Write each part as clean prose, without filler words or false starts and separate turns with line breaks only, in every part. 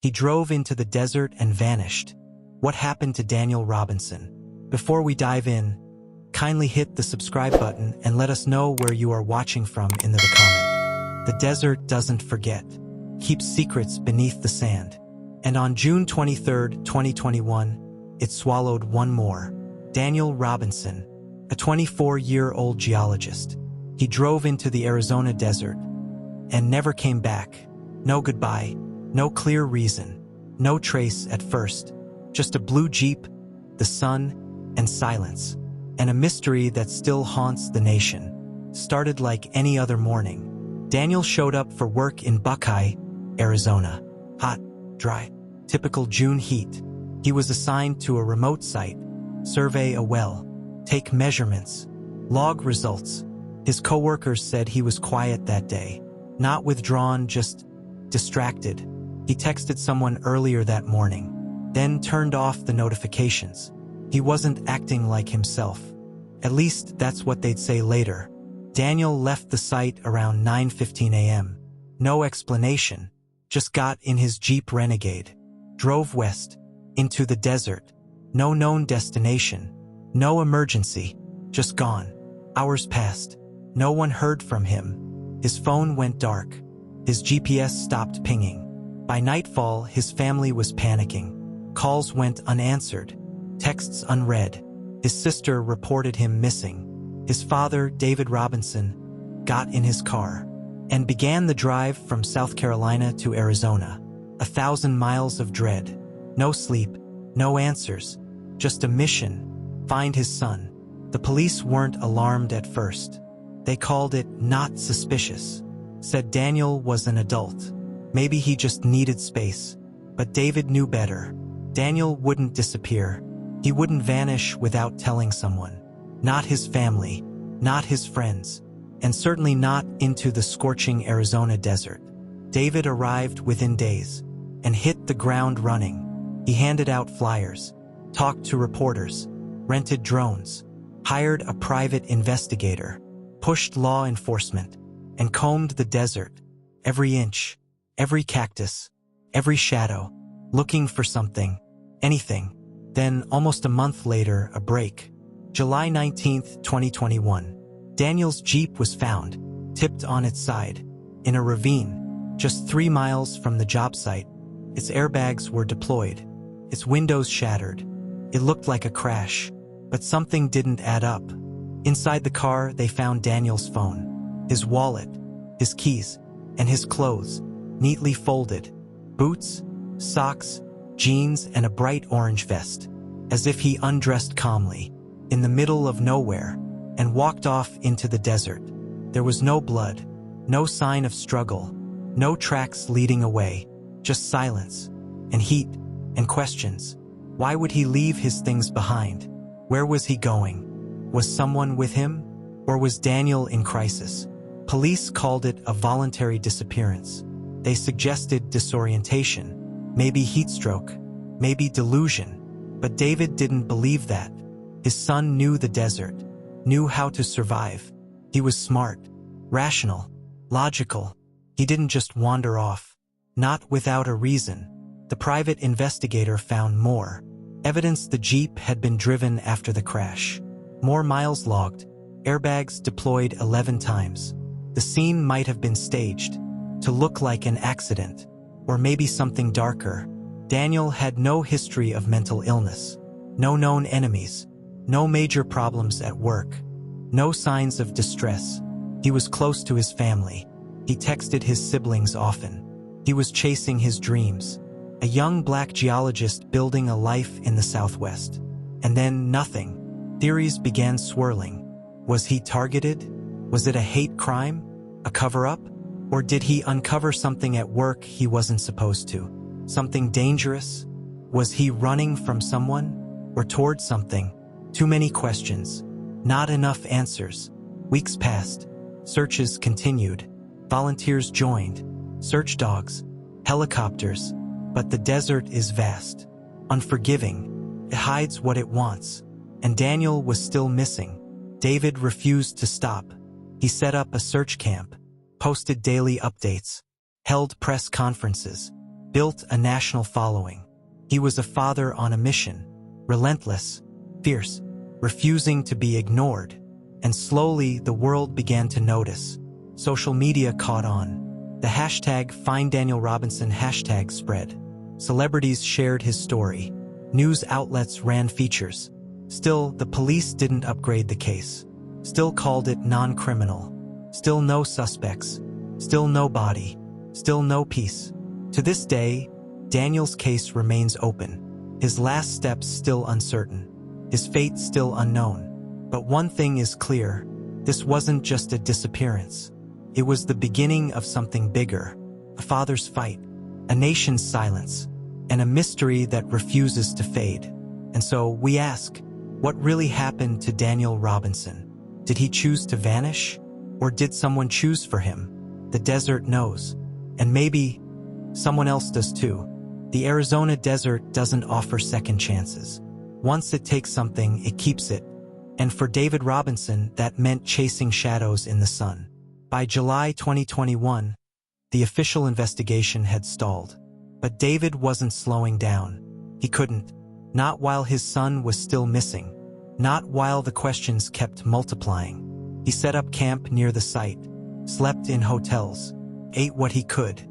He drove into the desert and vanished. What happened to Daniel Robinson? Before we dive in, kindly hit the subscribe button and let us know where you are watching from in the comment. The desert doesn't forget. Keeps secrets beneath the sand. And on June 23, 2021, it swallowed one more. Daniel Robinson, a 24-year-old geologist. He drove into the Arizona desert and never came back. No goodbye, no clear reason, no trace at first. Just a blue Jeep, the sun, and silence. And a mystery that still haunts the nation. Started like any other morning. Daniel showed up for work in Buckeye, Arizona. Hot, dry, typical June heat. He was assigned to a remote site, survey a well, take measurements, log results. His coworkers said he was quiet that day, not withdrawn, just distracted. He texted someone earlier that morning, then turned off the notifications. He wasn't acting like himself. At least that's what they'd say later. Daniel left the site around 9:15 a.m. No explanation, just got in his Jeep Renegade, drove west, into the desert. No known destination, no emergency, just gone. Hours passed. No one heard from him. His phone went dark. His GPS stopped pinging. By nightfall, his family was panicking. Calls went unanswered, texts unread. His sister reported him missing. His father, David Robinson, got in his car and began the drive from South Carolina to Arizona. 1,000 miles of dread. No sleep, no answers, just a mission: find his son. The police weren't alarmed at first. They called it not suspicious. Said Daniel was an adult. Maybe he just needed space. But David knew better. Daniel wouldn't disappear. He wouldn't vanish without telling someone. Not his family, not his friends, and certainly not into the scorching Arizona desert. David arrived within days and hit the ground running. He handed out flyers, talked to reporters, rented drones, hired a private investigator, pushed law enforcement, and combed the desert, every inch, every cactus, every shadow, looking for something, anything. Then, almost a month later, a break. July 19th, 2021. Daniel's Jeep was found, tipped on its side, in a ravine, just 3 miles from the job site. Its airbags were deployed, its windows shattered. It looked like a crash, but something didn't add up. Inside the car, they found Daniel's phone, his wallet, his keys, and his clothes, neatly folded. Boots, socks, jeans, and a bright orange vest, as if he undressed calmly, in the middle of nowhere, and walked off into the desert. There was no blood, no sign of struggle, no tracks leading away, just silence, and heat, and questions. Why would he leave his things behind? Where was he going? Was someone with him? Or was Daniel in crisis? Police called it a voluntary disappearance. They suggested disorientation, maybe heat stroke, maybe delusion. But David didn't believe that. His son knew the desert, knew how to survive. He was smart, rational, logical. He didn't just wander off. Not without a reason. The private investigator found more evidence. The Jeep had been driven after the crash. More miles logged, airbags deployed 11 times. The scene might have been staged to look like an accident, or maybe something darker. Daniel had no history of mental illness, no known enemies, no major problems at work, no signs of distress. He was close to his family. He texted his siblings often. He was chasing his dreams, a young black geologist building a life in the Southwest. And then nothing. Theories began swirling. Was he targeted? Was it a hate crime? A cover-up? Or did he uncover something at work he wasn't supposed to? Something dangerous? Was he running from someone? Or toward something? Too many questions. Not enough answers. Weeks passed. Searches continued. Volunteers joined. Search dogs. Helicopters. But the desert is vast. Unforgiving. It hides what it wants. And Daniel was still missing. David refused to stop. He set up a search camp, posted daily updates, held press conferences, built a national following. He was a father on a mission, relentless, fierce, refusing to be ignored. And slowly the world began to notice. Social media caught on. The hashtag #FindDanielRobinson hashtag spread. Celebrities shared his story. News outlets ran features. Still, the police didn't upgrade the case. Still called it non-criminal. Still no suspects. Still no body. Still no peace. To this day, Daniel's case remains open. His last steps still uncertain. His fate still unknown. But one thing is clear. This wasn't just a disappearance. It was the beginning of something bigger. A father's fight. A nation's silence. And a mystery that refuses to fade. And so we ask, what really happened to Daniel Robinson? Did he choose to vanish? Or did someone choose for him? The desert knows. And maybe someone else does too. The Arizona desert doesn't offer second chances. Once it takes something, it keeps it. And for David Robinson, that meant chasing shadows in the sun. By July 2021, the official investigation had stalled. But David wasn't slowing down. He couldn't. Not while his son was still missing. Not while the questions kept multiplying. He set up camp near the site, slept in hotels, ate what he could,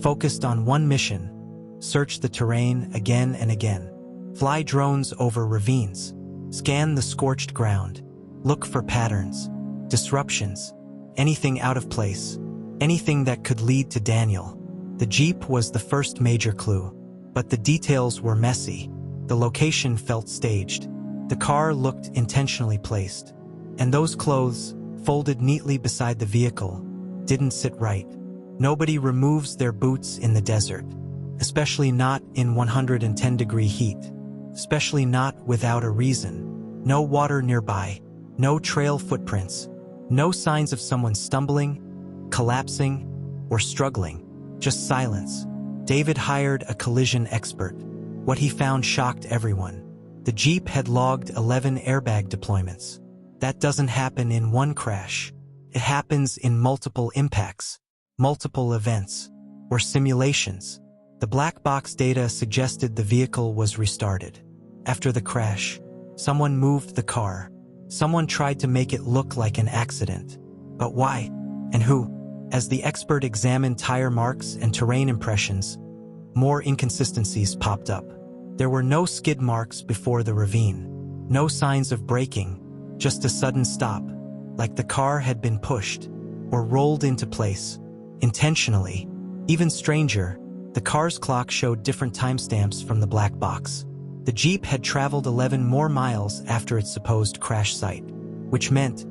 focused on one mission: search the terrain again and again. Fly drones over ravines. Scan the scorched ground. Look for patterns, disruptions, anything out of place, anything that could lead to Daniel. The Jeep was the first major clue, but the details were messy. The location felt staged. The car looked intentionally placed. And those clothes, folded neatly beside the vehicle, didn't sit right. Nobody removes their boots in the desert, especially not in 110-degree heat, especially not without a reason. No water nearby, no trail footprints, no signs of someone stumbling, collapsing, or struggling, just silence. David hired a collision expert. What he found shocked everyone. The Jeep had logged 11 airbag deployments. That doesn't happen in one crash. It happens in multiple impacts, multiple events, or simulations. The black box data suggested the vehicle was restarted. After the crash, someone moved the car. Someone tried to make it look like an accident. But why? And who? As the expert examined tire marks and terrain impressions, more inconsistencies popped up. There were no skid marks before the ravine. No signs of braking, just a sudden stop, like the car had been pushed or rolled into place, intentionally. Even stranger, the car's clock showed different timestamps from the black box. The Jeep had traveled 11 more miles after its supposed crash site, which meant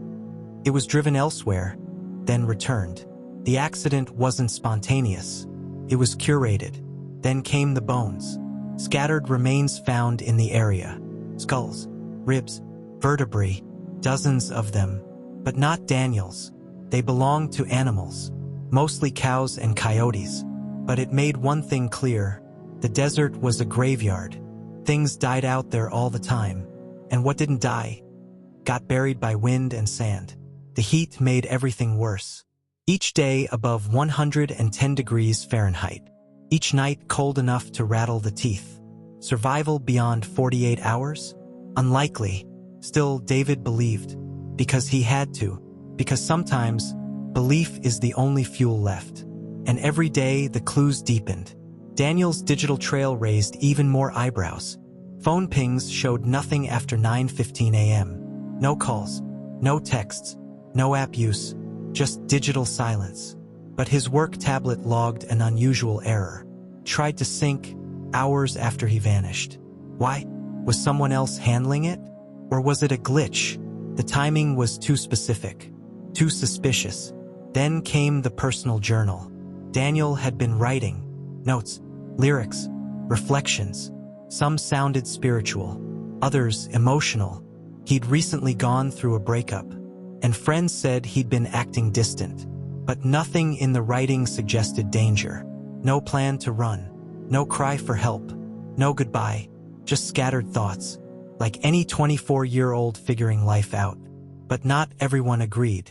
it was driven elsewhere, then returned. The accident wasn't spontaneous. It was curated. Then came the bones. Scattered remains found in the area. Skulls, ribs, vertebrae, dozens of them. But not Daniel's. They belonged to animals, mostly cows and coyotes. But it made one thing clear. The desert was a graveyard. Things died out there all the time. And what didn't die got buried by wind and sand. The heat made everything worse. Each day above 110 degrees Fahrenheit. Each night cold enough to rattle the teeth. Survival beyond 48 hours? Unlikely. Still, David believed. Because he had to. Because sometimes, belief is the only fuel left. And every day, the clues deepened. Daniel's digital trail raised even more eyebrows. Phone pings showed nothing after 9:15 a.m. No calls, no texts, no app use, just digital silence. But his work tablet logged an unusual error. Tried to sync hours after he vanished. Why? Was someone else handling it? Or was it a glitch? The timing was too specific, too suspicious. Then came the personal journal. Daniel had been writing notes, lyrics, reflections. Some sounded spiritual, others emotional. He'd recently gone through a breakup, and friends said he'd been acting distant. But nothing in the writing suggested danger. No plan to run, no cry for help, no goodbye, just scattered thoughts, like any 24-year-old figuring life out. But not everyone agreed.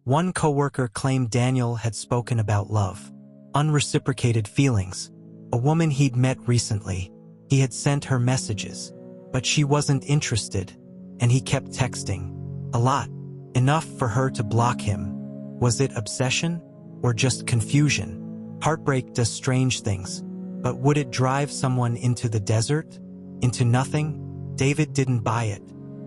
One coworker claimed Daniel had spoken about love, unreciprocated feelings, A woman he'd met recently. He had sent her messages, but she wasn't interested, and he kept texting. A lot. Enough for her to block him. Was it obsession? Or just confusion? Heartbreak does strange things. But would it drive someone into the desert? Into nothing? David didn't buy it.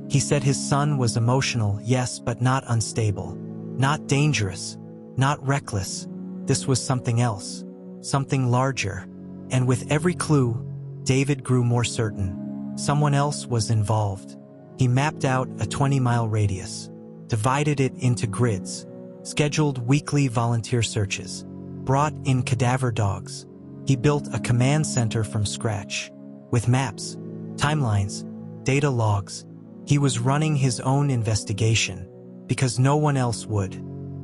He said his son was emotional, yes, but not unstable. Not dangerous. Not reckless. This was something else. Something larger. And with every clue, David grew more certain. Someone else was involved. He mapped out a 20-mile radius, divided it into grids, scheduled weekly volunteer searches, brought in cadaver dogs. He built a command center from scratch, with maps, timelines, data logs. He was running his own investigation, because no one else would.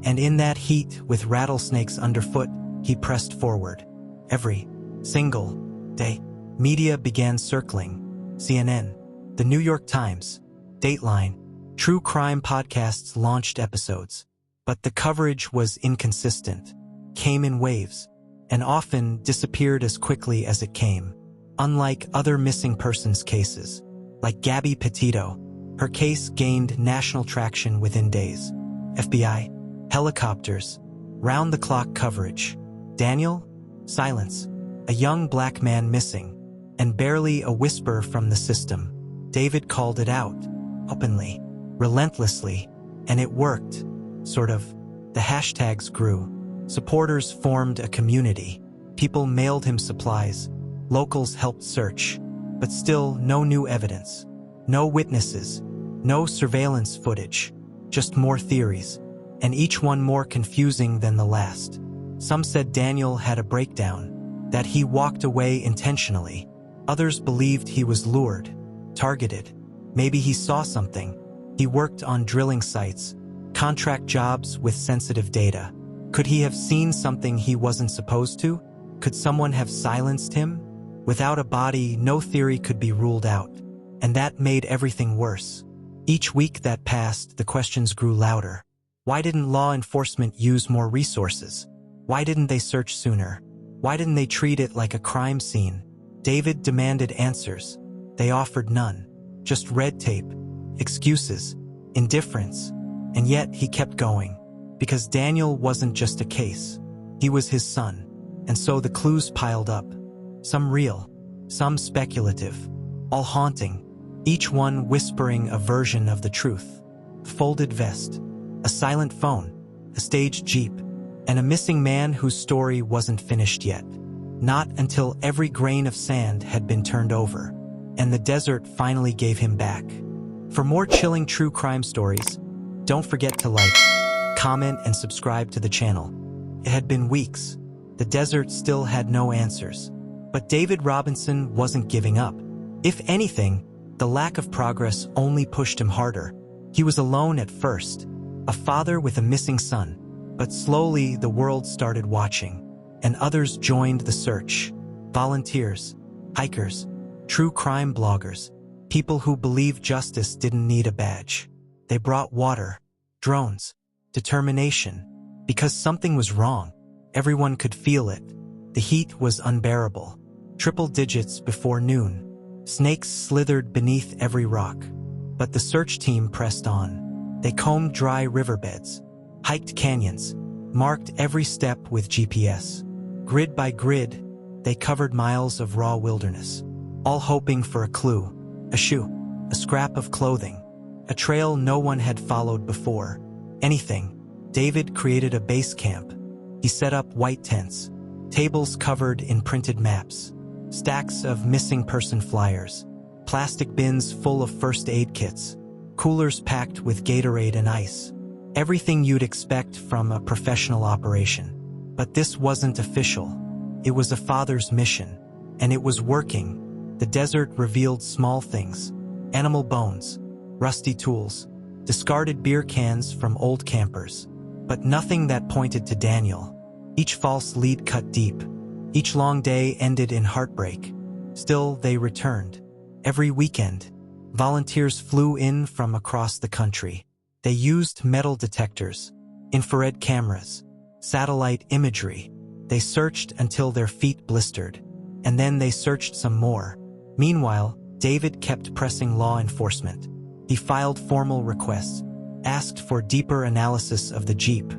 And in that heat, with rattlesnakes underfoot, he pressed forward. Every single day, media began circling. CNN, the New York Times, Dateline, true crime podcasts launched episodes. But the coverage was inconsistent, came in waves, and often disappeared as quickly as it came. Unlike other missing persons cases, like Gabby Petito, her case gained national traction within days. FBI, helicopters, round-the-clock coverage. Daniel? Silence. A young black man missing, and barely a whisper from the system. David called it out, openly, relentlessly, and it worked. Sort of. The hashtags grew. Supporters formed a community. People mailed him supplies. Locals helped search. But still, no new evidence. No witnesses. No surveillance footage. Just more theories. And each one more confusing than the last. Some said Daniel had a breakdown, that he walked away intentionally. Others believed he was lured, targeted. Maybe he saw something. He worked on drilling sites, contract jobs with sensitive data. Could he have seen something he wasn't supposed to? Could someone have silenced him? Without a body, no theory could be ruled out. And that made everything worse. Each week that passed, the questions grew louder. Why didn't law enforcement use more resources? Why didn't they search sooner? Why didn't they treat it like a crime scene? David demanded answers. They offered none. Just red tape, excuses, indifference. And yet he kept going. Because Daniel wasn't just a case. He was his son. And so the clues piled up. Some real, some speculative, all haunting. Each one whispering a version of the truth. A folded vest, a silent phone, a staged jeep, and a missing man whose story wasn't finished yet. Not until every grain of sand had been turned over, and the desert finally gave him back. For more chilling true crime stories, don't forget to like, comment, and subscribe to the channel. It had been weeks. The desert still had no answers. But David Robinson wasn't giving up. If anything, the lack of progress only pushed him harder. He was alone at first, a father with a missing son. But slowly the world started watching, and others joined the search. Volunteers, hikers, true crime bloggers, people who believed justice didn't need a badge. They brought water, drones, determination, because something was wrong. Everyone could feel it. The heat was unbearable. Triple digits before noon. Snakes slithered beneath every rock. But the search team pressed on. They combed dry riverbeds, hiked canyons, marked every step with GPS. Grid by grid, they covered miles of raw wilderness, all hoping for a clue, a shoe, a scrap of clothing, a trail no one had followed before. Anything. David created a base camp. He set up white tents, tables covered in printed maps, stacks of missing person flyers, plastic bins full of first aid kits, coolers packed with Gatorade and ice. Everything you'd expect from a professional operation. But this wasn't official. It was a father's mission, and it was working. The desert revealed small things: animal bones, rusty tools, discarded beer cans from old campers, but nothing that pointed to Daniel. Each false lead cut deep. Each long day ended in heartbreak. Still, they returned. Every weekend, volunteers flew in from across the country. They used metal detectors, infrared cameras, satellite imagery. They searched until their feet blistered. and then they searched some more. Meanwhile, David kept pressing law enforcement. He filed formal requests, asked for deeper analysis of the Jeep,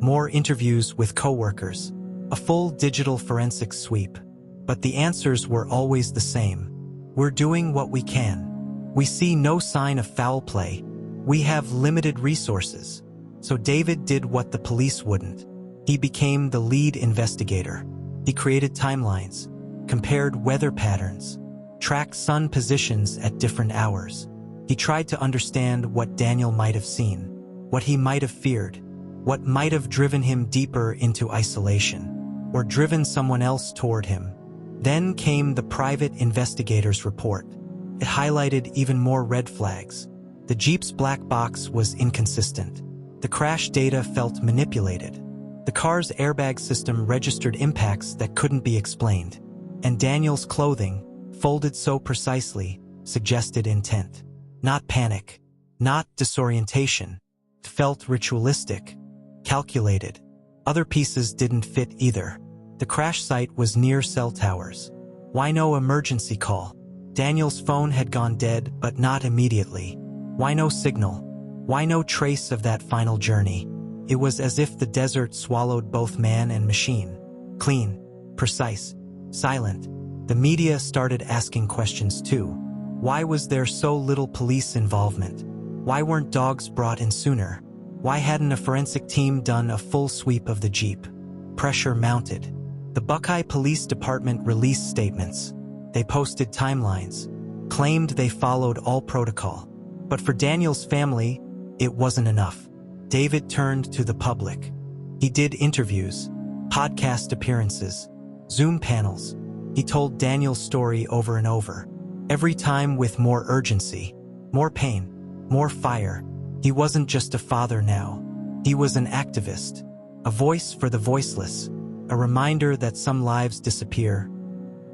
more interviews with co-workers, a full digital forensics sweep. But the answers were always the same. We're doing what we can. We see no sign of foul play. We have limited resources. So David did what the police wouldn't. He became the lead investigator. He created timelines, compared weather patterns, tracked sun positions at different hours. He tried to understand what Daniel might have seen, what he might have feared, what might have driven him deeper into isolation, or driven someone else toward him. Then came the private investigator's report. It highlighted even more red flags. The Jeep's black box was inconsistent. The crash data felt manipulated. The car's airbag system registered impacts that couldn't be explained. And Daniel's clothing, folded so precisely, suggested intent. Not panic, not disorientation. It felt ritualistic, calculated. Other pieces didn't fit either. The crash site was near cell towers. Why no emergency call? Daniel's phone had gone dead, but not immediately. Why no signal? Why no trace of that final journey? It was as if the desert swallowed both man and machine. Clean, precise, silent. The media started asking questions too. Why was there so little police involvement? Why weren't dogs brought in sooner? Why hadn't a forensic team done a full sweep of the Jeep? Pressure mounted. The Buckeye Police Department released statements. They posted timelines, claimed they followed all protocol. But for Daniel's family, it wasn't enough. David turned to the public. He did interviews, podcast appearances, Zoom panels. He told Daniel's story over and over, every time with more urgency, more pain, more fire. He wasn't just a father now. He was an activist, a voice for the voiceless, a reminder that some lives disappear,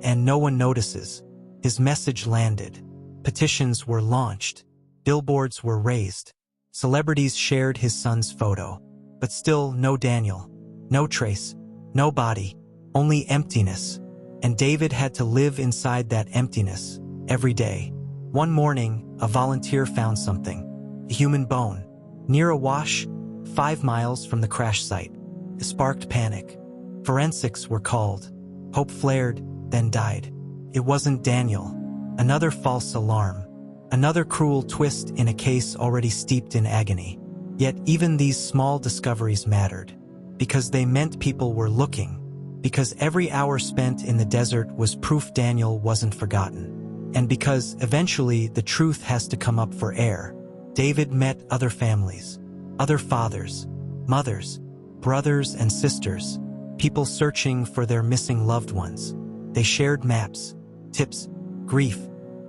and no one notices. His message landed. Petitions were launched. Billboards were raised. Celebrities shared his son's photo. But still no Daniel. No trace. No body. Only emptiness. And David had to live inside that emptiness every day. One morning, a volunteer found something. A human bone. Near a wash, 5 miles from the crash site. It sparked panic. Forensics were called. Hope flared, then died. It wasn't Daniel. Another false alarm. Another cruel twist in a case already steeped in agony. Yet even these small discoveries mattered. Because they meant people were looking. Because every hour spent in the desert was proof Daniel wasn't forgotten. And because eventually the truth has to come up for air. David met other families. Other fathers, mothers, brothers and sisters. People searching for their missing loved ones. They shared maps, tips, grief,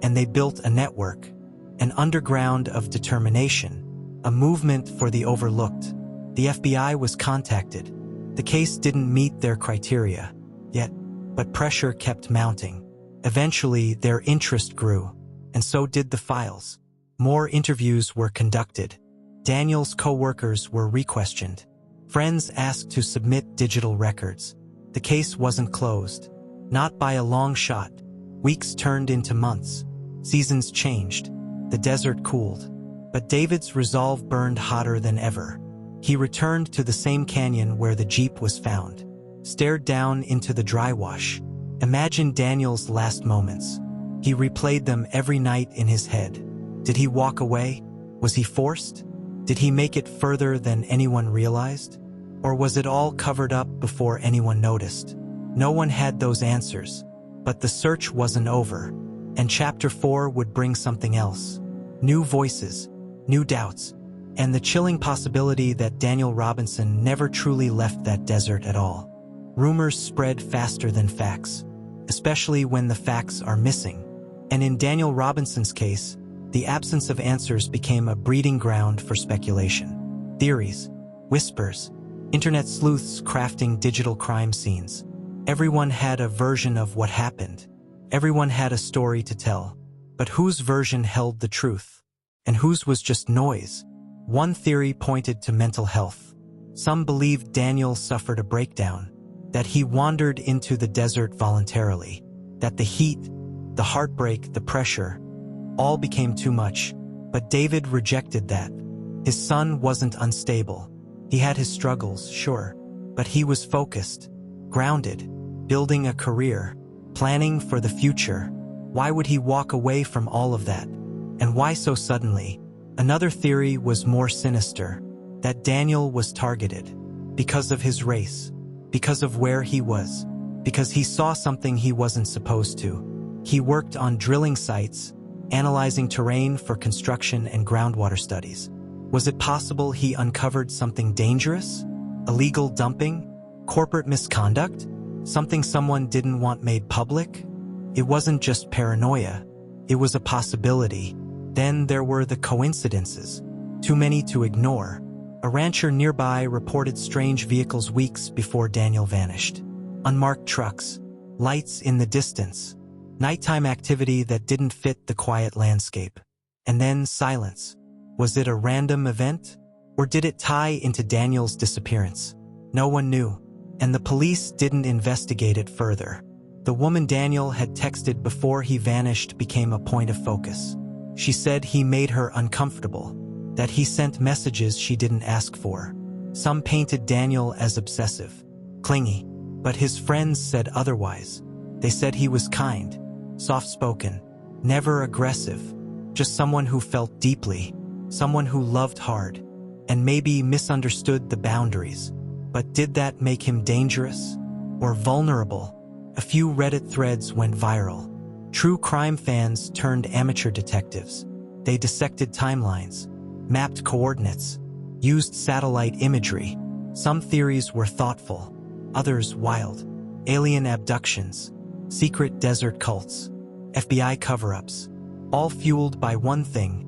and they built a network, an underground of determination, a movement for the overlooked. The FBI was contacted. The case didn't meet their criteria yet, but pressure kept mounting. Eventually, their interest grew, and so did the files. More interviews were conducted. Daniel's co-workers were re-questioned. Friends asked to submit digital records. The case wasn't closed. Not by a long shot. Weeks turned into months. Seasons changed. The desert cooled. But David's resolve burned hotter than ever. He returned to the same canyon where the Jeep was found. Stared down into the dry wash. Imagined Daniel's last moments. He replayed them every night in his head. Did he walk away? Was he forced? Did he make it further than anyone realized? Or was it all covered up before anyone noticed? No one had those answers. But the search wasn't over. And Chapter 4 would bring something else. New voices, new doubts, and the chilling possibility that Daniel Robinson never truly left that desert at all. Rumors spread faster than facts, especially when the facts are missing. And in Daniel Robinson's case, the absence of answers became a breeding ground for speculation. Theories, whispers, internet sleuths crafting digital crime scenes. Everyone had a version of what happened. Everyone had a story to tell. But whose version held the truth? And whose was just noise? One theory pointed to mental health. Some believed Daniel suffered a breakdown, that he wandered into the desert voluntarily. that the heat, the heartbreak, the pressure, all became too much. But David rejected that. His son wasn't unstable. He had his struggles, sure, but he was focused, grounded, building a career, planning for the future. Why would he walk away from all of that? And why so suddenly? Another theory was more sinister, that Daniel was targeted because of his race, because of where he was, because he saw something he wasn't supposed to. He worked on drilling sites, analyzing terrain for construction and groundwater studies. Was it possible he uncovered something dangerous? Illegal dumping? Corporate misconduct? Something someone didn't want made public? It wasn't just paranoia. It was a possibility. Then there were the coincidences, too many to ignore. A rancher nearby reported strange vehicles weeks before Daniel vanished. Unmarked trucks, lights in the distance, nighttime activity that didn't fit the quiet landscape. And then silence. Was it a random event? Or did it tie into Daniel's disappearance? No one knew, and the police didn't investigate it further. The woman Daniel had texted before he vanished became a point of focus. She said he made her uncomfortable, that he sent messages she didn't ask for. Some painted Daniel as obsessive, clingy, but his friends said otherwise. They said he was kind, soft-spoken, never aggressive, just someone who felt deeply, someone who loved hard, and maybe misunderstood the boundaries. But did that make him dangerous or vulnerable? A few Reddit threads went viral. True crime fans turned amateur detectives. They dissected timelines, mapped coordinates, used satellite imagery. Some theories were thoughtful, others wild. Alien abductions, secret desert cults, FBI cover-ups, all fueled by one thing: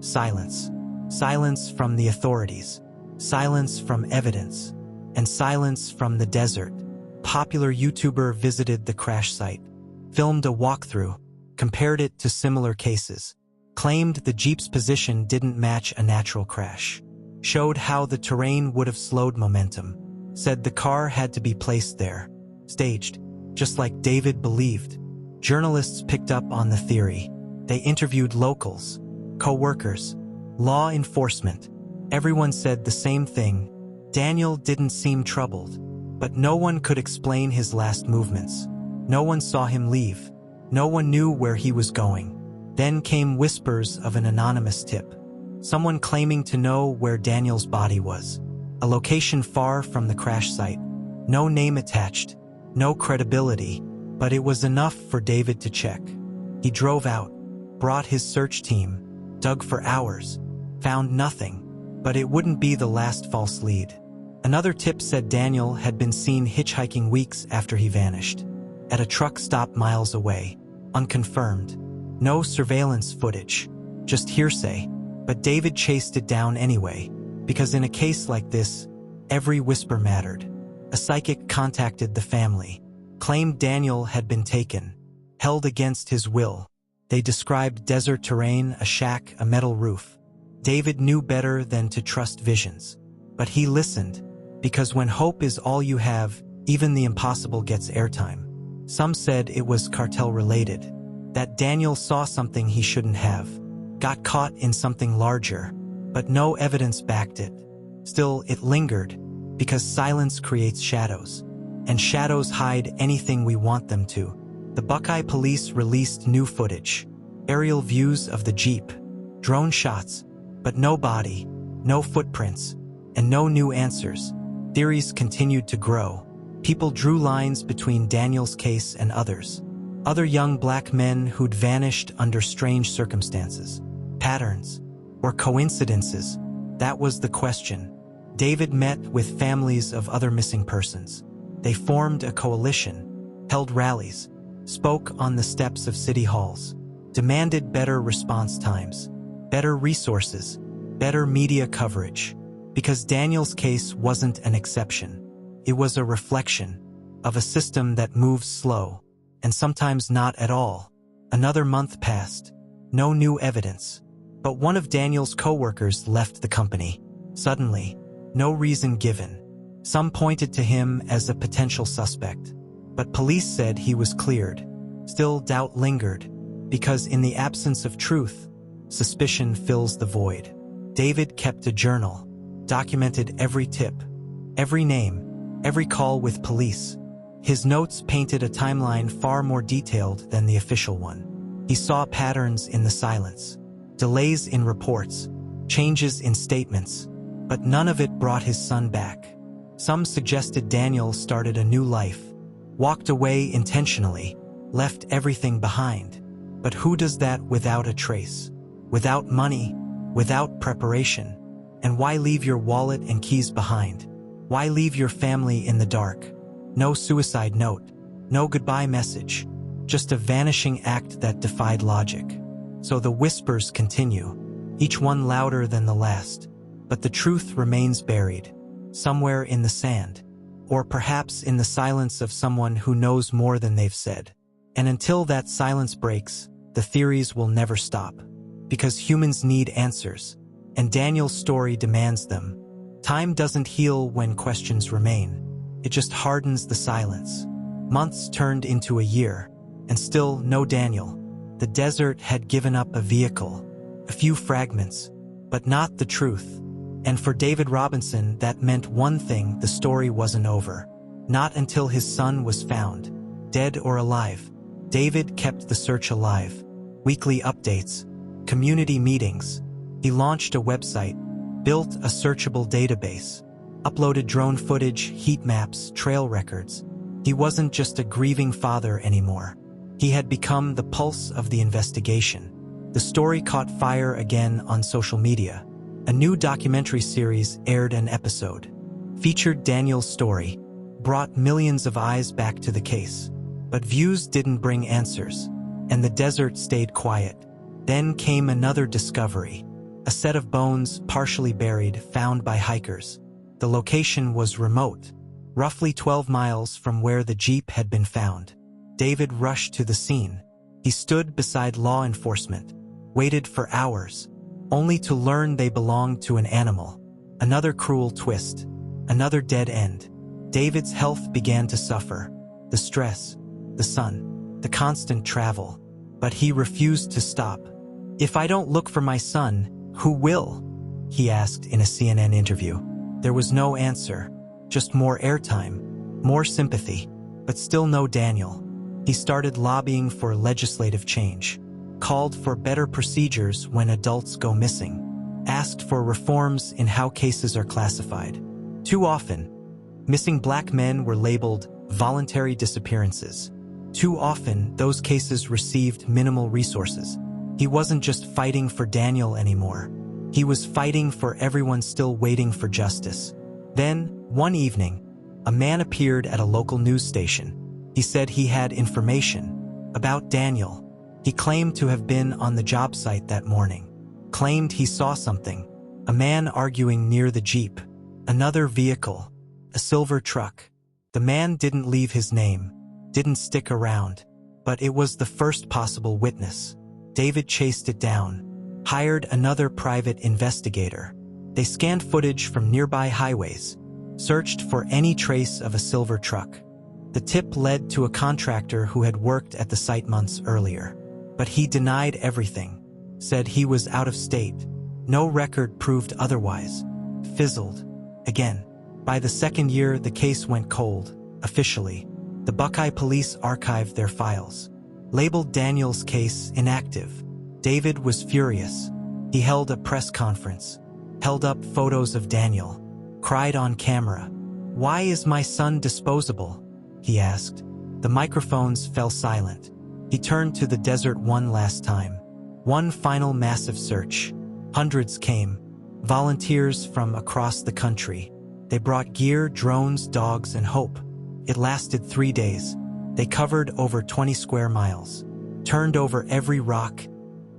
silence. Silence from the authorities, silence from evidence, and silence from the desert. Popular YouTuber visited the crash site, filmed a walkthrough, compared it to similar cases, claimed the Jeep's position didn't match a natural crash, showed how the terrain would have slowed momentum, said the car had to be placed there, staged, just like David believed. Journalists picked up on the theory. They interviewed locals, co-workers, law enforcement. Everyone said the same thing. Daniel didn't seem troubled, but no one could explain his last movements. No one saw him leave. No one knew where he was going. Then came whispers of an anonymous tip. Someone claiming to know where Daniel's body was. A location far from the crash site. No name attached. No credibility. But it was enough for David to check. He drove out, brought his search team, dug for hours, found nothing. But it wouldn't be the last false lead. Another tip said Daniel had been seen hitchhiking weeks after he vanished. At a truck stop miles away, unconfirmed. No surveillance footage, just hearsay. But David chased it down anyway, because in a case like this, every whisper mattered. A psychic contacted the family, claimed Daniel had been taken, held against his will. They described desert terrain, a shack, a metal roof. David knew better than to trust visions. But he listened, because when hope is all you have, even the impossible gets airtime. Some said it was cartel-related, that Daniel saw something he shouldn't have, got caught in something larger, but no evidence backed it. Still, it lingered, because silence creates shadows, and shadows hide anything we want them to. The Buckeye police released new footage, aerial views of the Jeep, drone shots, but no body, no footprints, and no new answers. Theories continued to grow. People drew lines between Daniel's case and others. Other young black men who'd vanished under strange circumstances. Patterns or coincidences? That was the question. David met with families of other missing persons. They formed a coalition, held rallies, spoke on the steps of city halls, demanded better response times, better resources, better media coverage. Because Daniel's case wasn't an exception. It was a reflection of a system that moves slow, and sometimes not at all. Another month passed. No new evidence. But one of Daniel's co-workers left the company. Suddenly, no reason given. Some pointed to him as a potential suspect. But police said he was cleared. Still, doubt lingered, because in the absence of truth, suspicion fills the void. David kept a journal, documented every tip, every name, every call with police. His notes painted a timeline far more detailed than the official one. He saw patterns in the silence, delays in reports, changes in statements, but none of it brought his son back. Some suggested Daniel started a new life, walked away intentionally, left everything behind. But who does that without a trace? Without money, without preparation? And why leave your wallet and keys behind? Why leave your family in the dark? No suicide note, no goodbye message, just a vanishing act that defied logic. So the whispers continue, each one louder than the last. But the truth remains buried, somewhere in the sand, or perhaps in the silence of someone who knows more than they've said. And until that silence breaks, the theories will never stop. Because humans need answers, and Daniel's story demands them. Time doesn't heal when questions remain. It just hardens the silence. Months turned into a year, and still no Daniel. The desert had given up a vehicle, a few fragments, but not the truth. And for David Robinson, that meant one thing: the story wasn't over. Not until his son was found, dead or alive. David kept the search alive. Weekly updates, community meetings. He launched a website, built a searchable database, uploaded drone footage, heat maps, trail records. He wasn't just a grieving father anymore. He had become the pulse of the investigation. The story caught fire again on social media. A new documentary series aired. An episode featured Daniel's story, brought millions of eyes back to the case. But views didn't bring answers, and the desert stayed quiet. Then came another discovery, a set of bones partially buried, found by hikers. The location was remote, roughly 12 miles from where the Jeep had been found. David rushed to the scene. He stood beside law enforcement, waited for hours, only to learn they belonged to an animal. Another cruel twist, another dead end. David's health began to suffer. The stress, the sun, the constant travel. But he refused to stop. "If I don't look for my son, who will?" he asked in a CNN interview. There was no answer, just more airtime, more sympathy, but still no Daniel. He started lobbying for legislative change, called for better procedures when adults go missing, asked for reforms in how cases are classified. Too often, missing black men were labeled voluntary disappearances. Too often, those cases received minimal resources. He wasn't just fighting for Daniel anymore. He was fighting for everyone still waiting for justice. Then, one evening, a man appeared at a local news station. He said he had information about Daniel. He claimed to have been on the job site that morning, claimed he saw something, a man arguing near the Jeep, another vehicle, a silver truck. The man didn't leave his name, didn't stick around, but it was the first possible witness. David chased it down, hired another private investigator. They scanned footage from nearby highways, searched for any trace of a silver truck. The tip led to a contractor who had worked at the site months earlier. But he denied everything, said he was out of state. No record proved otherwise. Fizzled. Again. By the second year, the case went cold, officially. The Buckeye police archived their files, labeled Daniel's case inactive. David was furious. He held a press conference, held up photos of Daniel, cried on camera. "Why is my son disposable?" he asked. The microphones fell silent. He turned to the desert one last time. One final massive search. Hundreds came, volunteers from across the country. They brought gear, drones, dogs, and hope. It lasted 3 days. They covered over 20 square miles, turned over every rock,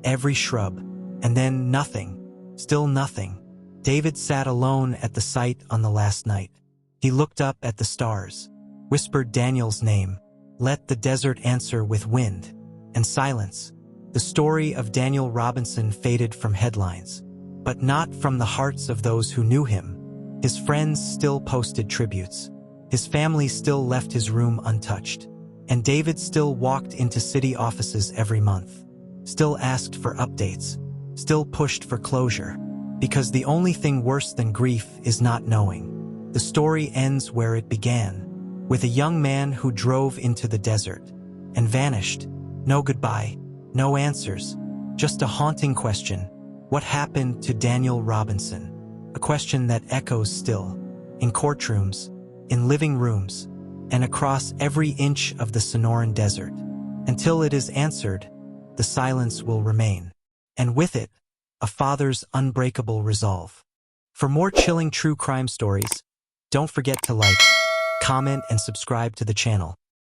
every shrub, and then nothing, still nothing. David sat alone at the site on the last night. He looked up at the stars, whispered Daniel's name, let the desert answer with wind and silence. The story of Daniel Robinson faded from headlines, but not from the hearts of those who knew him. His friends still posted tributes. His family still left his room untouched. And David still walked into city offices every month, still asked for updates, still pushed for closure, because the only thing worse than grief is not knowing. The story ends where it began, with a young man who drove into the desert and vanished. No goodbye, no answers, just a haunting question. What happened to Daniel Robinson? A question that echoes still, in courtrooms, in living rooms, and across every inch of the Sonoran Desert. Until it is answered, the silence will remain. And with it, a father's unbreakable resolve. For more chilling true crime stories, don't forget to like, comment, and subscribe to the channel.